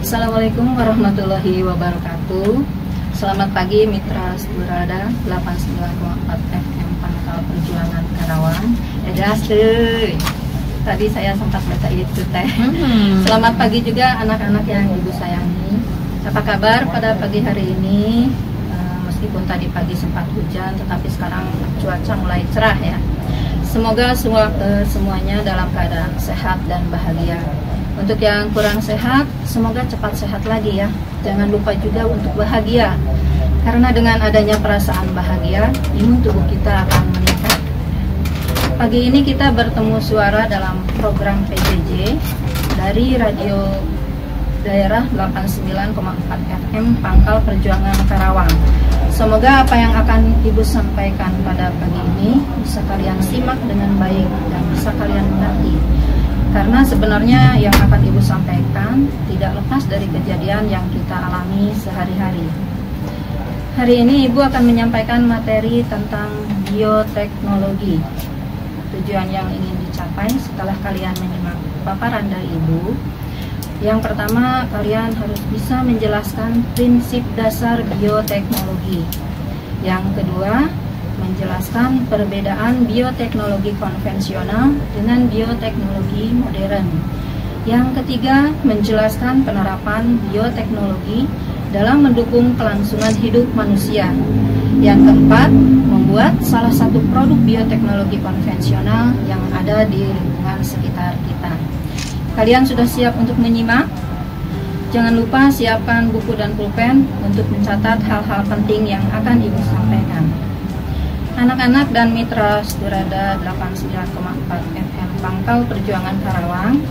Assalamualaikum warahmatullahi wabarakatuh. Selamat pagi Mitra Seburada 89,4 FM Pangkal Perjuangan Karawang. Tadi saya sempat baca itu teh. Selamat pagi juga anak-anak yang ibu sayangi. Apa kabar pada pagi hari ini? Meskipun tadi pagi sempat hujan, tetapi sekarang cuaca mulai cerah ya. Semoga semuanya dalam keadaan sehat dan bahagia. Untuk yang kurang sehat, semoga cepat sehat lagi ya. Jangan lupa juga untuk bahagia. Karena dengan adanya perasaan bahagia, imun tubuh kita akan meningkat. Pagi ini kita bertemu suara dalam program PJJ dari Radio Daerah 89,4 FM Pangkal Perjuangan Karawang. Semoga apa yang akan Ibu sampaikan pada pagi ini bisa kalian simak dengan baik dan bisa kalian mengerti. Karena sebenarnya yang akan Ibu sampaikan tidak lepas dari kejadian yang kita alami sehari-hari. Hari ini Ibu akan menyampaikan materi tentang bioteknologi. Tujuan yang ingin dicapai setelah kalian menyimak paparan dari Ibu. Yang pertama, kalian harus bisa menjelaskan prinsip dasar bioteknologi. Yang kedua, menjelaskan perbedaan bioteknologi konvensional dengan bioteknologi modern. Yang ketiga, menjelaskan penerapan bioteknologi dalam mendukung kelangsungan hidup manusia. Yang keempat, membuat salah satu produk bioteknologi konvensional yang ada di lingkungan sekitar kita. Kalian sudah siap untuk menyimak? Jangan lupa siapkan buku dan pulpen untuk mencatat hal-hal penting yang akan Ibu sampaikan. Anak-anak dan mitra Seburada 89,4 FM Pangkal Perjuangan Karawang,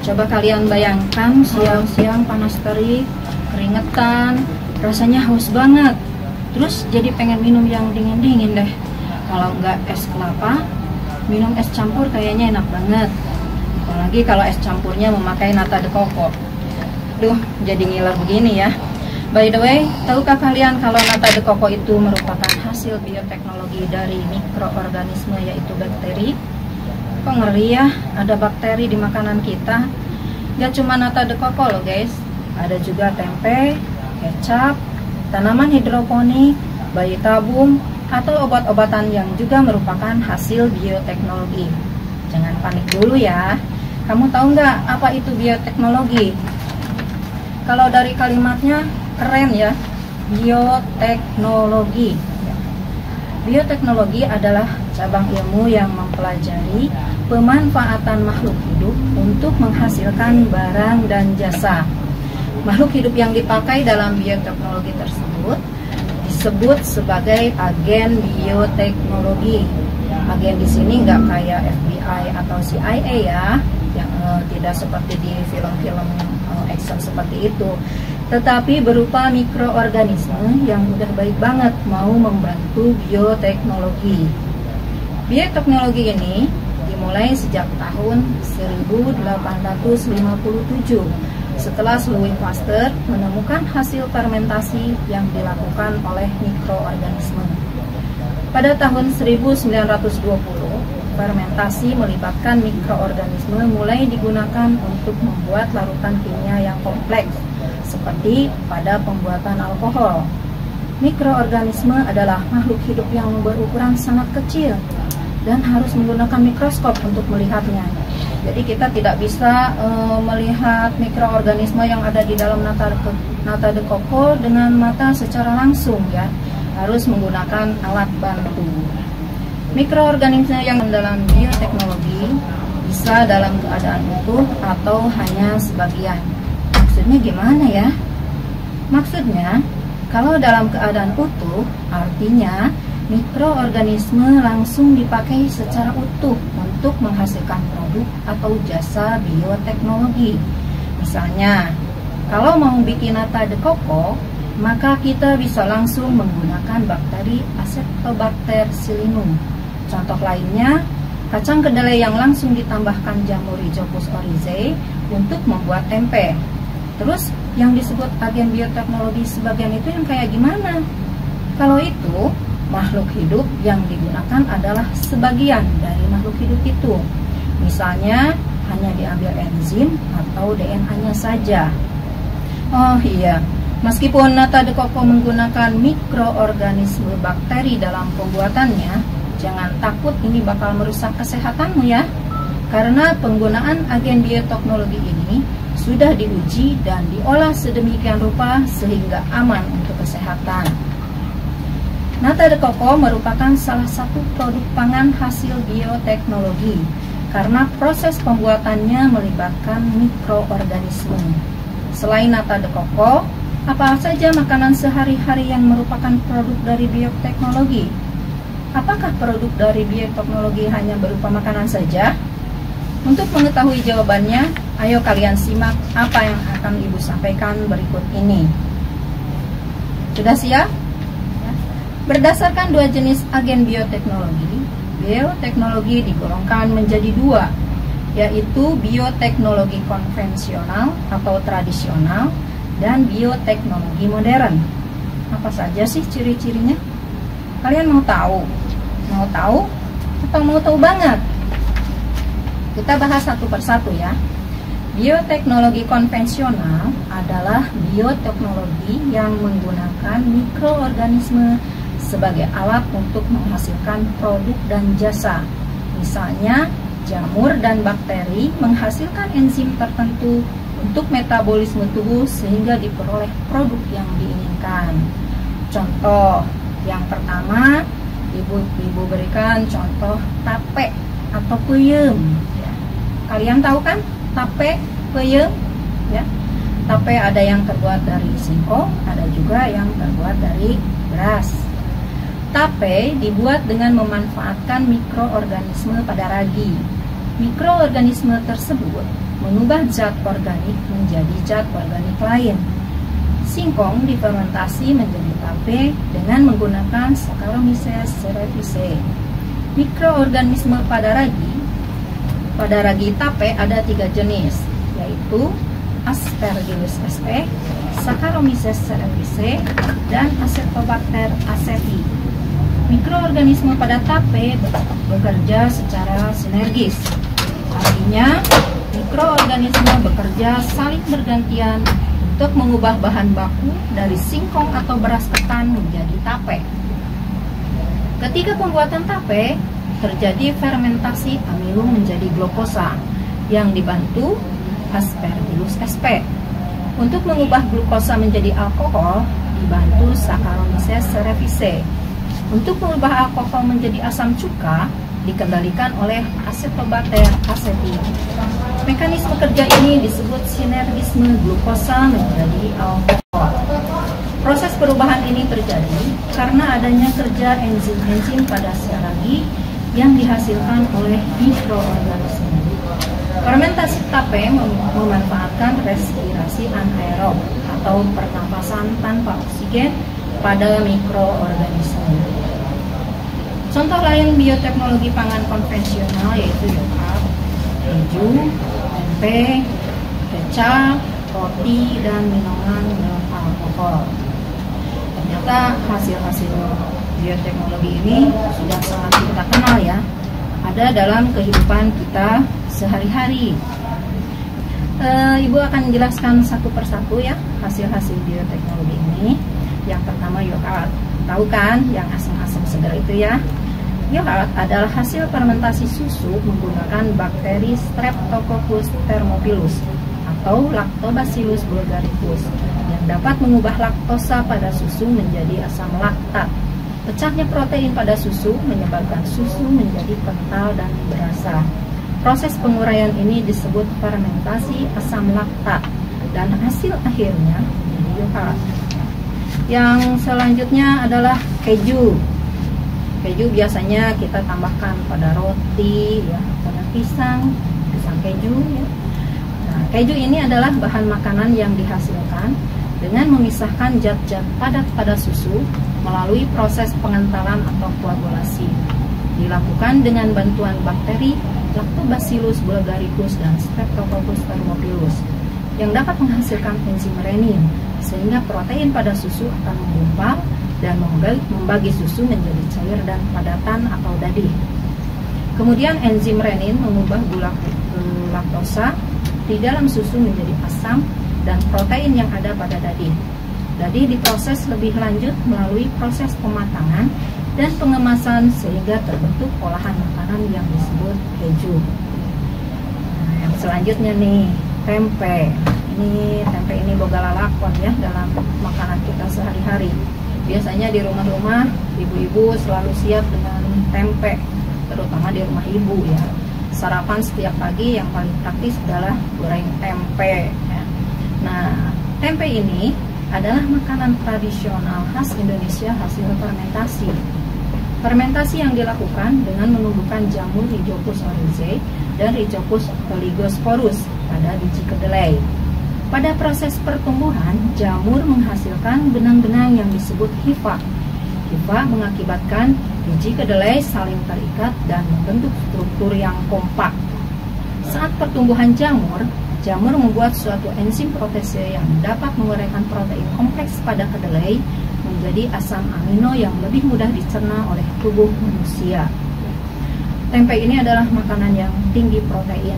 coba kalian bayangkan siang-siang panas terik, keringetan, rasanya haus banget. Terus jadi pengen minum yang dingin-dingin deh. Kalau nggak es kelapa, minum es campur kayaknya enak banget. Apalagi kalau es campurnya memakai nata de coco. Duh, jadi ngiler begini ya. By the way, tahukah kalian kalau nata de coco itu merupakan hasil bioteknologi dari mikroorganisme yaitu bakteri? Kok ngeri ya, ada bakteri di makanan kita. Gak cuma nata de coco loh guys, ada juga tempe, kecap, tanaman hidroponik, bayi tabung, atau obat-obatan yang juga merupakan hasil bioteknologi. Jangan panik dulu ya. Kamu tahu nggak apa itu bioteknologi? Kalau dari kalimatnya keren ya, bioteknologi. Bioteknologi adalah cabang ilmu yang mempelajari pemanfaatan makhluk hidup untuk menghasilkan barang dan jasa. Makhluk hidup yang dipakai dalam bioteknologi tersebut disebut sebagai agen bioteknologi. Agen di sini nggak kayak FBI atau CIA ya, yang tidak seperti di film-film action seperti itu, tetapi berupa mikroorganisme yang udah baik banget mau membantu bioteknologi. Bioteknologi ini dimulai sejak tahun 1857 setelah Louis Pasteur menemukan hasil fermentasi yang dilakukan oleh mikroorganisme. Pada tahun 1920, fermentasi melibatkan mikroorganisme mulai digunakan untuk membuat larutan kimia yang kompleks, seperti pada pembuatan alkohol. Mikroorganisme adalah makhluk hidup yang berukuran sangat kecil dan harus menggunakan mikroskop untuk melihatnya. Jadi kita tidak bisa melihat mikroorganisme yang ada di dalam nata de coco dengan mata secara langsung ya, harus menggunakan alat bantu. Mikroorganisme yang dalam bioteknologi bisa dalam keadaan utuh atau hanya sebagian. Maksudnya gimana ya? Maksudnya, kalau dalam keadaan utuh, artinya mikroorganisme langsung dipakai secara utuh untuk menghasilkan produk atau jasa bioteknologi. Misalnya, kalau mau bikin nata de coco, maka kita bisa langsung menggunakan bakteri Acetobacter psilynum. Contoh lainnya, kacang kedelai yang langsung ditambahkan jamur Rhizopus oryzae untuk membuat tempe. Terus yang disebut agen bioteknologi sebagian itu yang kayak gimana? Kalau itu, makhluk hidup yang digunakan adalah sebagian dari makhluk hidup itu. Misalnya, hanya diambil enzim atau DNA-nya saja. Oh iya, meskipun nata de coco menggunakan mikroorganisme bakteri dalam pembuatannya, jangan takut ini bakal merusak kesehatanmu ya. Karena penggunaan agen bioteknologi ini sudah diuji dan diolah sedemikian rupa sehingga aman untuk kesehatan. Nata de coco merupakan salah satu produk pangan hasil bioteknologi karena proses pembuatannya melibatkan mikroorganisme. Selain nata de coco, apa saja makanan sehari-hari yang merupakan produk dari bioteknologi? Apakah produk dari bioteknologi hanya berupa makanan saja? Untuk mengetahui jawabannya, ayo kalian simak apa yang akan Ibu sampaikan berikut ini. Sudah siap? Berdasarkan dua jenis agen bioteknologi digolongkan menjadi dua, yaitu bioteknologi konvensional atau tradisional dan bioteknologi modern. Apa saja sih ciri-cirinya? Kalian mau tahu? Mau tahu? Atau mau tahu banget? Kita bahas satu persatu ya. Bioteknologi konvensional adalah bioteknologi yang menggunakan mikroorganisme sebagai alat untuk menghasilkan produk dan jasa. Misalnya, jamur dan bakteri menghasilkan enzim tertentu untuk metabolisme tubuh sehingga diperoleh produk yang diinginkan. Contoh yang pertama, Ibu berikan contoh tape atau peyem. Kalian tahu kan tape, peyem? Ya. Tape ada yang terbuat dari singkong, ada juga yang terbuat dari beras. Tape dibuat dengan memanfaatkan mikroorganisme pada ragi. Mikroorganisme tersebut mengubah zat organik menjadi zat organik lain. Singkong difermentasi menjadi tape dengan menggunakan Saccharomyces cerevisiae. Mikroorganisme pada ragi tape ada 3 jenis, yaitu Aspergillus sp, Saccharomyces cerevisiae, dan Acetobacter aceti. Mikroorganisme pada tape bekerja secara sinergis. Artinya, mikroorganisme bekerja saling bergantian untuk mengubah bahan baku dari singkong atau beras ketan menjadi tape. Ketika pembuatan tape, terjadi fermentasi amilum menjadi glukosa yang dibantu Aspergillus sp. Untuk mengubah glukosa menjadi alkohol, dibantu Saccharomyces cerevisiae. Untuk mengubah alkohol menjadi asam cuka, dikendalikan oleh Acetobacter aceti. Mekanisme kerja ini disebut sinergisme glukosa menjadi alkohol. Proses perubahan ini terjadi karena adanya kerja enzim-enzim pada sel ragi yang dihasilkan oleh mikroorganisme. Fermentasi tape memanfaatkan respirasi anaerob atau pernapasan tanpa oksigen pada mikroorganisme. Contoh lain bioteknologi pangan konvensional yaitu yogurt, keju, tempe, kecap, roti, dan minuman beralkohol. Ternyata hasil-hasil bioteknologi ini sudah sangat kita kenal ya, ada dalam kehidupan kita sehari-hari. Ibu akan jelaskan satu persatu ya hasil-hasil bioteknologi ini. Yang pertama yogurt, tahu kan yang asam-asam segar itu ya. Yogurt adalah hasil fermentasi susu menggunakan bakteri Streptococcus thermophilus atau Lactobacillus bulgaricus yang dapat mengubah laktosa pada susu menjadi asam laktat. Pecahnya protein pada susu menyebabkan susu menjadi kental dan berasa. Proses penguraian ini disebut fermentasi asam laktat dan hasil akhirnya menjadi yogurt. Yang selanjutnya adalah keju. Keju biasanya kita tambahkan pada roti, ya, pada pisang keju. Ya. Nah, keju ini adalah bahan makanan yang dihasilkan dengan memisahkan zat-zat padat pada susu melalui proses pengentalan atau koagulasi. Dilakukan dengan bantuan bakteri Lactobacillus bulgaricus dan Streptococcus thermophilus yang dapat menghasilkan enzim renin, sehingga protein pada susu akan menggumpal dan membagi susu menjadi cair dan padatan atau dadih. Kemudian enzim renin mengubah gula laktosa di dalam susu menjadi asam dan protein yang ada pada daging. Jadi diproses lebih lanjut melalui proses pematangan dan pengemasan sehingga terbentuk olahan makanan yang disebut keju. Nah, yang selanjutnya nih, tempe. Tempe ini boga lalakon ya dalam makanan kita sehari-hari. Biasanya di rumah-rumah ibu-ibu selalu siap dengan tempe, terutama di rumah ibu ya. Sarapan setiap pagi yang paling praktis adalah goreng tempe ya. Nah, tempe ini adalah makanan tradisional khas Indonesia hasil fermentasi. Fermentasi yang dilakukan dengan menumbuhkan jamur Rhizopus oryzae dan Rhizopus oligosporus pada biji kedelai. Pada proses pertumbuhan, jamur menghasilkan benang-benang yang disebut hifa. Hifa mengakibatkan biji kedelai saling terikat dan membentuk struktur yang kompak. Saat pertumbuhan jamur membuat suatu enzim protase yang dapat menguraikan protein kompleks pada kedelai menjadi asam amino yang lebih mudah dicerna oleh tubuh manusia. Tempe ini adalah makanan yang tinggi protein.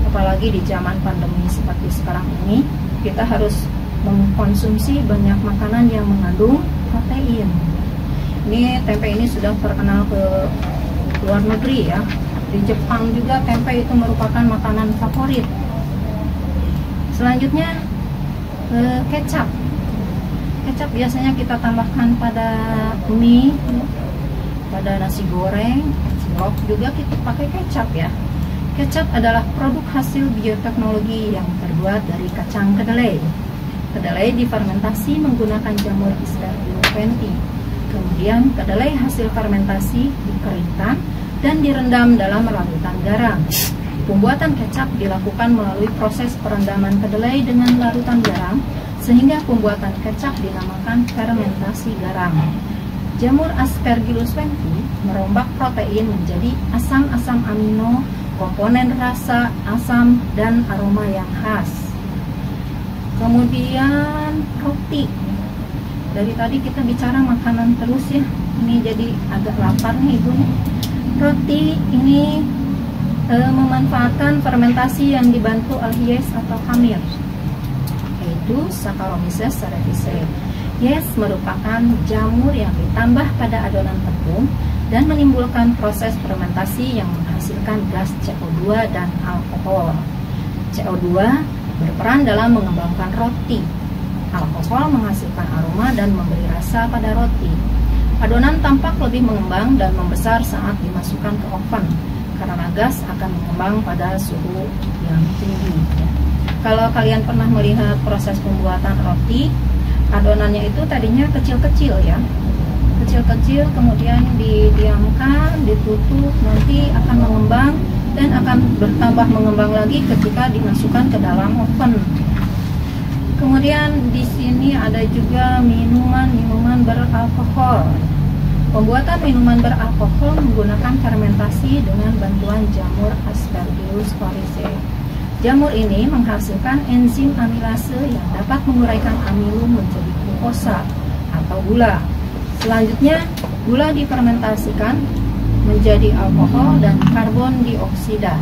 Apalagi di zaman pandemi seperti sekarang ini, kita harus mengkonsumsi banyak makanan yang mengandung protein. Ini tempe ini sudah terkenal ke luar negeri ya. Di Jepang juga tempe itu merupakan makanan favorit. Selanjutnya kecap. Kecap biasanya kita tambahkan pada mie, pada nasi goreng, cilok juga kita pakai kecap ya. Kecap adalah produk hasil bioteknologi yang terbuat dari kacang kedelai. Kedelai difermentasi menggunakan jamur Aspergillus venti. Kemudian kedelai hasil fermentasi dikeringkan dan direndam dalam larutan garam. Pembuatan kecap dilakukan melalui proses perendaman kedelai dengan larutan garam, sehingga pembuatan kecap dinamakan fermentasi garam. Jamur Aspergillus venti merombak protein menjadi asam-asam amino, komponen rasa, asam, dan aroma yang khas. Kemudian roti. Dari tadi kita bicara makanan terus ya. Ini jadi agak lapar nih ibu. Roti ini memanfaatkan fermentasi yang dibantu aliyes atau khamir, yaitu Saccharomyces cerevisiae. Yes merupakan jamur yang ditambah pada adonan tepung dan menimbulkan proses fermentasi yang menghasilkan gas CO2 dan alkohol. CO2 berperan dalam mengembangkan roti. Alkohol menghasilkan aroma dan memberi rasa pada roti. Adonan tampak lebih mengembang dan membesar saat dimasukkan ke oven, karena gas akan mengembang pada suhu yang tinggi. Kalau kalian pernah melihat proses pembuatan roti, adonannya itu tadinya kecil-kecil ya. Kecil-kecil, kemudian didiamkan, ditutup, nanti akan mengembang dan akan bertambah mengembang lagi ketika dimasukkan ke dalam oven. Kemudian di sini ada juga minuman beralkohol. Pembuatan minuman beralkohol menggunakan fermentasi dengan bantuan jamur Aspergillus oryzae. Jamur ini menghasilkan enzim amilase yang dapat menguraikan amilum menjadi glukosa atau gula. Selanjutnya, gula difermentasikan menjadi alkohol dan karbon dioksida.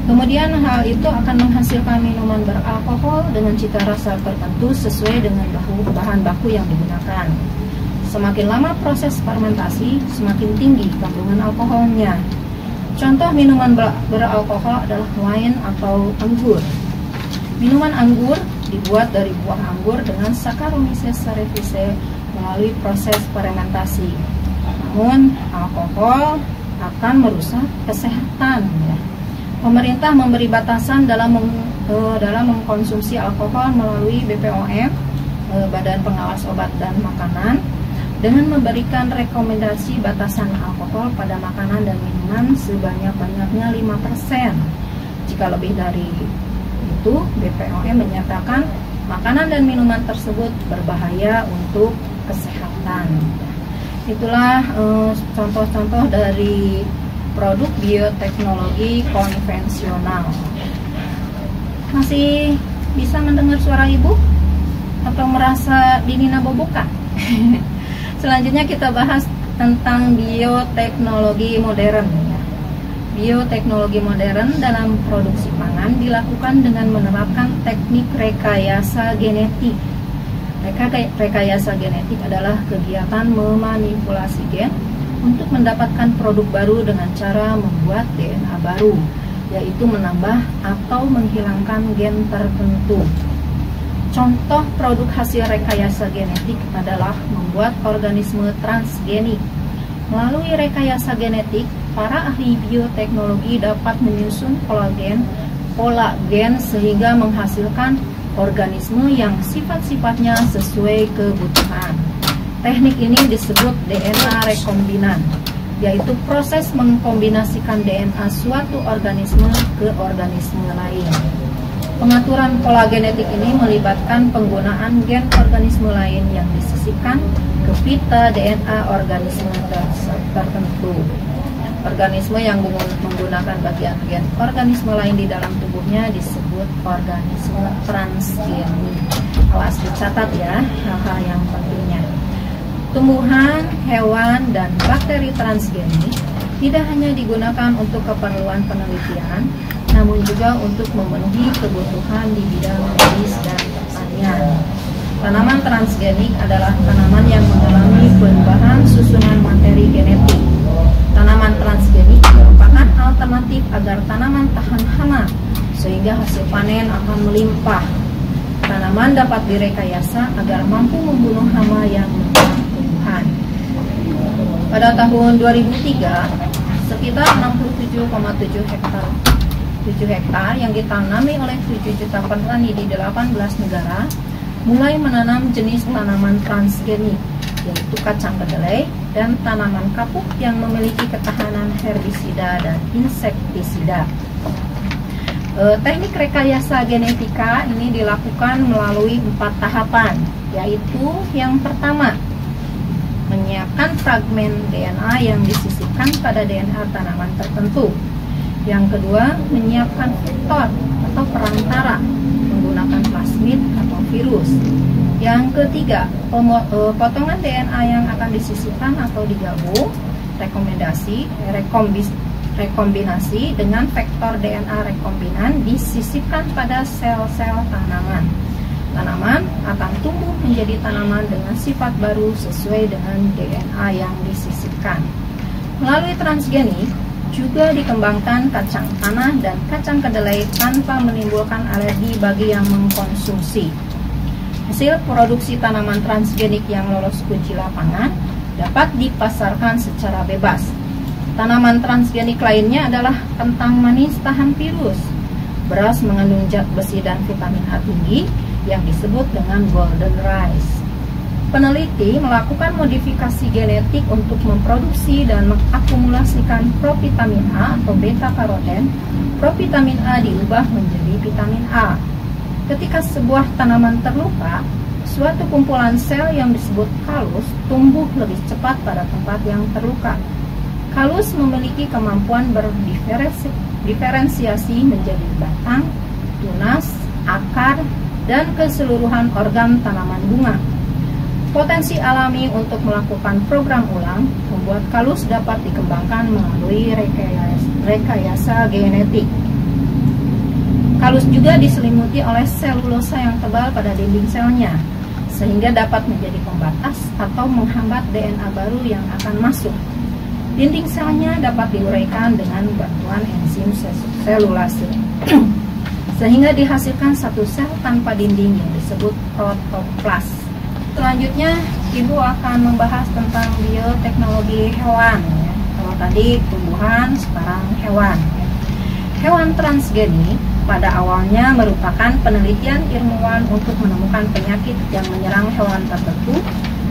Kemudian hal itu akan menghasilkan minuman beralkohol dengan cita rasa tertentu sesuai dengan bahan baku yang digunakan. Semakin lama proses fermentasi, semakin tinggi kandungan alkoholnya. Contoh minuman beralkohol adalah wine atau anggur. Minuman anggur dibuat dari buah anggur dengan Saccharomyces cerevisiae melalui proses fermentasi. Namun, alkohol akan merusak kesehatan ya. Pemerintah memberi batasan dalam mengkonsumsi alkohol melalui BPOM, Badan Pengawas Obat dan Makanan, dengan memberikan rekomendasi batasan alkohol pada makanan dan minuman sebanyak-banyaknya 5%. Jika lebih dari itu, BPOM menyatakan makanan dan minuman tersebut berbahaya untuk kesehatan. Itulah contoh-contoh dari produk bioteknologi konvensional. Masih bisa mendengar suara ibu? Atau merasa dinina bobokan? Selanjutnya kita bahas tentang bioteknologi modern ya. Bioteknologi modern dalam produksi pangan dilakukan dengan menerapkan teknik rekayasa genetik. Rekayasa genetik adalah kegiatan memanipulasi gen untuk mendapatkan produk baru dengan cara membuat DNA baru, yaitu menambah atau menghilangkan gen tertentu. Contoh produk hasil rekayasa genetik adalah membuat organisme transgenik. Melalui rekayasa genetik, para ahli bioteknologi dapat menyusun pola gen sehingga menghasilkan organisme yang sifat-sifatnya sesuai kebutuhan. Teknik ini disebut DNA rekombinan, yaitu proses mengkombinasikan DNA suatu organisme ke organisme lain. Pengaturan pola genetik ini melibatkan penggunaan gen organisme lain yang disisipkan ke pita DNA organisme tertentu. Organisme yang menggunakan bagian gen organisme lain di dalam tubuhnya disebut organisme transgenik. Awas dicatat ya hal-hal yang pentingnya. Tumbuhan, hewan, dan bakteri transgenik tidak hanya digunakan untuk keperluan penelitian, namun juga untuk memenuhi kebutuhan di bidang medis dan pertanian. Tanaman transgenik adalah tanaman yang mengalami perubahan susunan materi genetik. Tanaman transgenik merupakan alternatif agar tanaman tahan hama, sehingga hasil panen akan melimpah. Tanaman dapat direkayasa agar mampu membunuh hama yang menyerang tumbuhan. Pada tahun 2003, sekitar 67,7 hektar yang ditanami oleh 7 juta petani di 18 negara mulai menanam jenis tanaman transgenik, yaitu kacang kedelai dan tanaman kapuk yang memiliki ketahanan herbisida dan insektisida. Teknik rekayasa genetika ini dilakukan melalui 4 tahapan, yaitu yang pertama, menyiapkan fragmen DNA yang disisipkan pada DNA tanaman tertentu. Yang kedua, menyiapkan vektor atau perantara menggunakan plasmid atau virus. Yang ketiga, potongan DNA yang akan disisipkan atau digabung, rekombinasi dengan vektor DNA rekombinan disisipkan pada sel-sel tanaman. Tanaman akan tumbuh menjadi tanaman dengan sifat baru sesuai dengan DNA yang disisipkan. Melalui transgenik juga dikembangkan kacang tanah dan kacang kedelai tanpa menimbulkan alergi bagi yang mengkonsumsi. Hasil produksi tanaman transgenik yang lolos uji lapangan dapat dipasarkan secara bebas. Tanaman transgenik lainnya adalah kentang manis tahan virus, beras mengandung zat besi dan vitamin A tinggi yang disebut dengan golden rice. Peneliti melakukan modifikasi genetik untuk memproduksi dan mengakumulasikan provitamin A atau beta-karoten. Provitamin A diubah menjadi vitamin A. Ketika sebuah tanaman terluka, suatu kumpulan sel yang disebut kalus tumbuh lebih cepat pada tempat yang terluka. Kalus memiliki kemampuan berdiferensiasi menjadi batang, tunas, akar, dan keseluruhan organ tanaman bunga. Potensi alami untuk melakukan program ulang membuat kalus dapat dikembangkan melalui rekayasa genetik. Kalus juga diselimuti oleh selulosa yang tebal pada dinding selnya, sehingga dapat menjadi pembatas atau menghambat DNA baru yang akan masuk. Dinding selnya dapat diuraikan dengan bantuan enzim selulase, sehingga dihasilkan satu sel tanpa dinding yang disebut protoplas. Selanjutnya, Ibu akan membahas tentang bioteknologi hewan. Kalau tadi tumbuhan, sekarang hewan. Hewan transgenik pada awalnya merupakan penelitian ilmuwan untuk menemukan penyakit yang menyerang hewan tertentu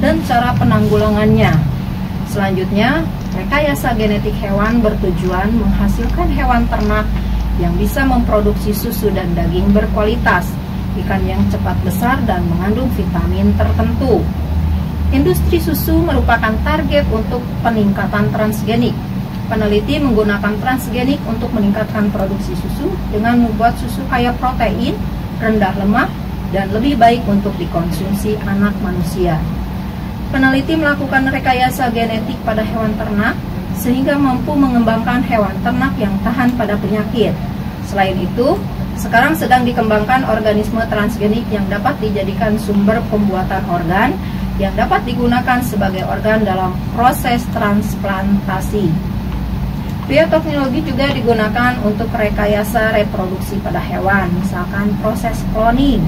dan cara penanggulangannya. Selanjutnya, rekayasa genetik hewan bertujuan menghasilkan hewan ternak yang bisa memproduksi susu dan daging berkualitas, ikan yang cepat besar dan mengandung vitamin tertentu. Industri susu merupakan target untuk peningkatan transgenik. Peneliti menggunakan transgenik untuk meningkatkan produksi susu dengan membuat susu kaya protein, rendah lemak, dan lebih baik untuk dikonsumsi anak manusia. Peneliti melakukan rekayasa genetik pada hewan ternak sehingga mampu mengembangkan hewan ternak yang tahan pada penyakit. Selain itu, sekarang sedang dikembangkan organisme transgenik yang dapat dijadikan sumber pembuatan organ yang dapat digunakan sebagai organ dalam proses transplantasi. Bioteknologi juga digunakan untuk rekayasa reproduksi pada hewan, misalkan proses cloning.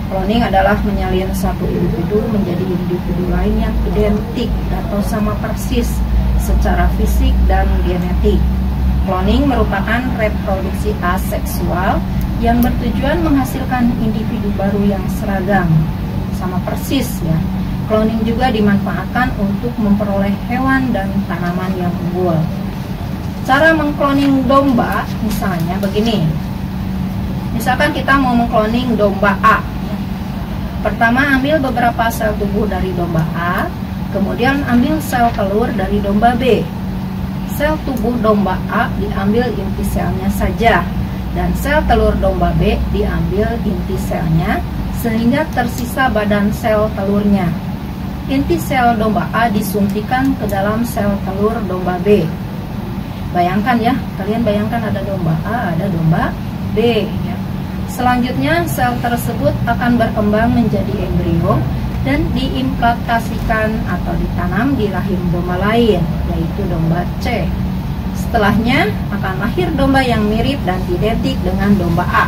Cloning adalah menyalin satu individu menjadi individu lain yang identik atau sama persis secara fisik dan genetik. Cloning merupakan reproduksi aseksual yang bertujuan menghasilkan individu baru yang seragam, sama persis ya. Cloning juga dimanfaatkan untuk memperoleh hewan dan tanaman yang unggul. Cara mengkloning domba misalnya begini. Misalkan kita mau mengkloning domba A. Pertama ambil beberapa sel tubuh dari domba A, kemudian ambil sel telur dari domba B. Sel tubuh domba A diambil inti selnya saja, dan sel telur domba B diambil inti selnya, sehingga tersisa badan sel telurnya. Inti sel domba A disuntikan ke dalam sel telur domba B. Bayangkan ya, kalian bayangkan ada domba A, ada domba B ya. Selanjutnya sel tersebut akan berkembang menjadi embrio dan diimplantasikan atau ditanam di rahim domba lain, yaitu domba C. Setelahnya akan lahir domba yang mirip dan identik dengan domba A.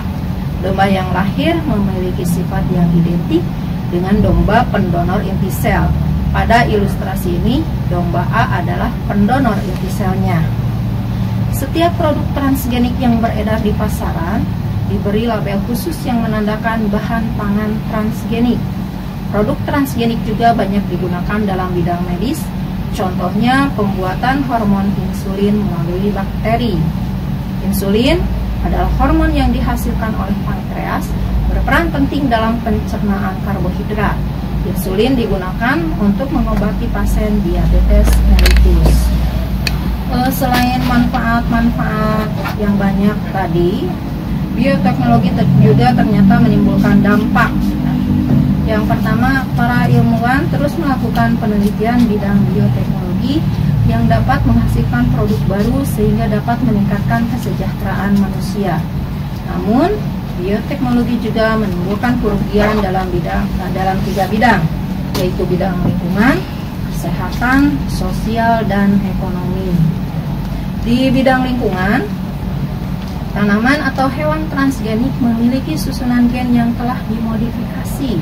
Domba yang lahir memiliki sifat yang identik dengan domba pendonor inti sel. Pada ilustrasi ini, domba A adalah pendonor inti selnya. Setiap produk transgenik yang beredar di pasaran diberi label khusus yang menandakan bahan pangan transgenik. Produk transgenik juga banyak digunakan dalam bidang medis, contohnya pembuatan hormon insulin melalui bakteri. Insulin adalah hormon yang dihasilkan oleh pankreas, berperan penting dalam pencernaan karbohidrat. Insulin digunakan untuk mengobati pasien diabetes mellitus. Selain manfaat-manfaat yang banyak tadi, bioteknologi juga ternyata menimbulkan dampak. Yang pertama, para ilmuwan terus melakukan penelitian bidang bioteknologi yang dapat menghasilkan produk baru sehingga dapat meningkatkan kesejahteraan manusia. Namun, bioteknologi juga menimbulkan kerugian dalam 3 bidang, yaitu bidang lingkungan, kesehatan, sosial, dan ekonomi. Di bidang lingkungan, tanaman atau hewan transgenik memiliki susunan gen yang telah dimodifikasi,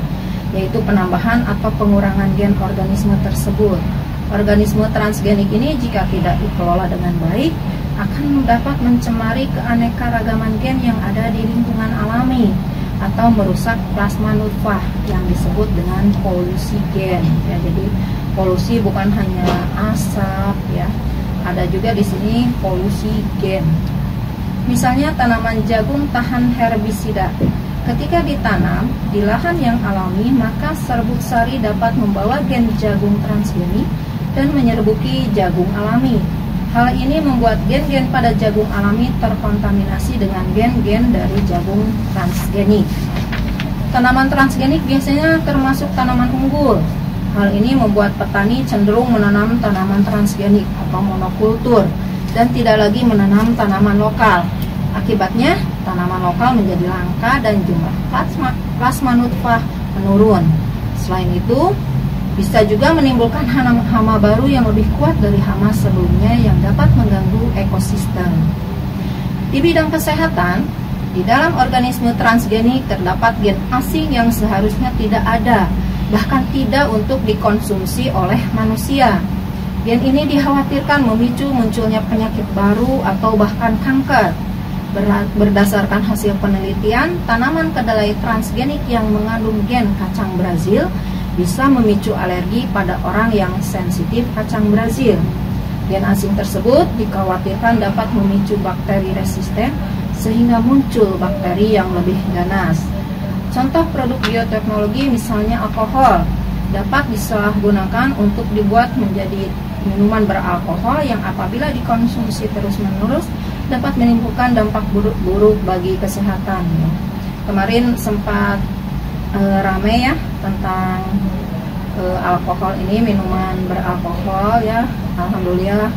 yaitu penambahan atau pengurangan gen organisme tersebut. Organisme transgenik ini jika tidak dikelola dengan baik, akan dapat mencemari keanekaragaman gen yang ada di lingkungan alami atau merusak plasma nutfah yang disebut dengan polusi gen. Ya, jadi polusi bukan hanya asap ya, ada juga di sini polusi gen. Misalnya tanaman jagung tahan herbisida. Ketika ditanam di lahan yang alami, maka serbuk sari dapat membawa gen jagung transgenik dan menyerbuki jagung alami. Hal ini membuat gen-gen pada jagung alami terkontaminasi dengan gen-gen dari jagung transgenik. Tanaman transgenik biasanya termasuk tanaman unggul. Hal ini membuat petani cenderung menanam tanaman transgenik atau monokultur dan tidak lagi menanam tanaman lokal. Akibatnya, tanaman lokal menjadi langka dan jumlah plasma nutfah menurun. Selain itu, bisa juga menimbulkan hama baru yang lebih kuat dari hama sebelumnya yang dapat mengganggu ekosistem. Di bidang kesehatan, di dalam organisme transgenik terdapat gen asing yang seharusnya tidak ada, bahkan tidak untuk dikonsumsi oleh manusia. Gen ini dikhawatirkan memicu munculnya penyakit baru atau bahkan kanker. Berdasarkan hasil penelitian, tanaman kedelai transgenik yang mengandung gen kacang Brazil bisa memicu alergi pada orang yang sensitif kacang Brazil. Gen asing tersebut dikhawatirkan dapat memicu bakteri resisten sehingga muncul bakteri yang lebih ganas. Contoh produk bioteknologi misalnya alkohol dapat disalahgunakan untuk dibuat menjadi minuman beralkohol yang apabila dikonsumsi terus-menerus dapat menimbulkan dampak buruk bagi kesehatan. Kemarin sempat rame ya tentang alkohol ini, minuman beralkohol ya. Alhamdulillah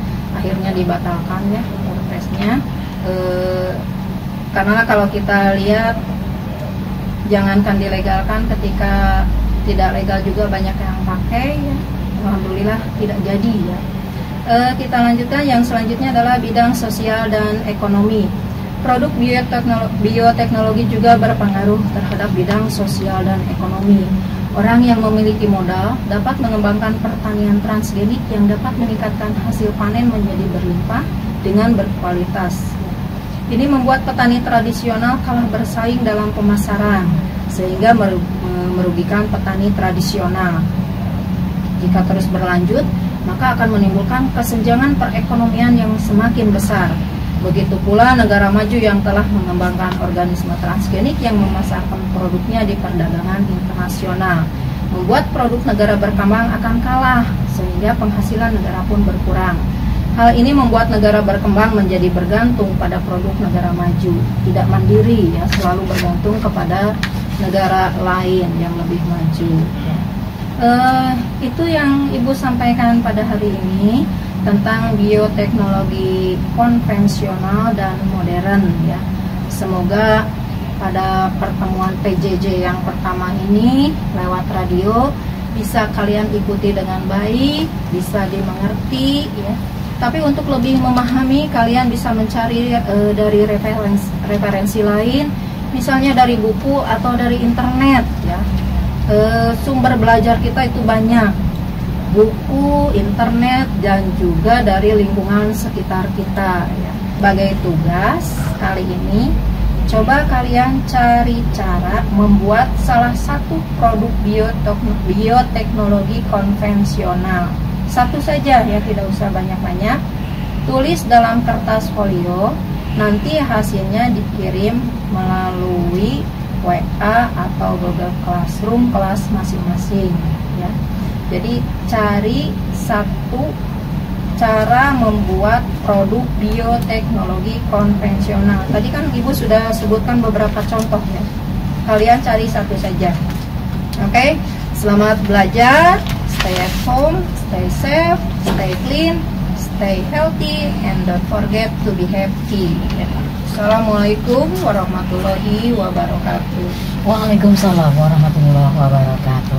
akhirnya dibatalkan ya perpresnya. Karena kalau kita lihat, jangankan dilegalkan, ketika tidak legal juga banyak yang pakai ya. Alhamdulillah tidak jadi ya. Kita lanjutkan, yang selanjutnya adalah bidang sosial dan ekonomi. Produk bioteknologi juga berpengaruh terhadap bidang sosial dan ekonomi. Orang yang memiliki modal dapat mengembangkan pertanian transgenik yang dapat meningkatkan hasil panen menjadi berlimpah dengan berkualitas. Ini membuat petani tradisional kalah bersaing dalam pemasaran, sehingga merugikan petani tradisional. Jika terus berlanjut, maka akan menimbulkan kesenjangan perekonomian yang semakin besar. Begitu pula negara maju yang telah mengembangkan organisme transgenik yang memasarkan produknya di perdagangan internasional, membuat produk negara berkembang akan kalah, sehingga penghasilan negara pun berkurang. Hal ini membuat negara berkembang menjadi bergantung pada produk negara maju, tidak mandiri ya, selalu bergantung kepada negara lain yang lebih maju. Itu yang Ibu sampaikan pada hari ini tentang bioteknologi konvensional dan modern ya. Semoga pada pertemuan PJJ yang pertama ini lewat radio bisa kalian ikuti dengan baik, bisa dimengerti ya. Tapi untuk lebih memahami, kalian bisa mencari dari referensi lain, misalnya dari buku atau dari internet ya. Sumber belajar kita itu banyak, buku, internet, dan juga dari lingkungan sekitar kita ya. Sebagai tugas kali ini, coba kalian cari cara membuat salah satu produk bioteknologi konvensional. Satu saja ya, tidak usah banyak-banyak. Tulis dalam kertas folio, nanti hasilnya dikirim melalui WA atau Google Classroom kelas masing-masing ya. Jadi cari satu cara membuat produk bioteknologi konvensional. Tadi kan Ibu sudah sebutkan beberapa contoh ya. Kalian cari satu saja. Oke, selamat belajar. Stay at home, stay safe, stay clean, stay healthy, and don't forget to be happy. Assalamualaikum warahmatullahi wabarakatuh. Waalaikumsalam warahmatullahi wabarakatuh.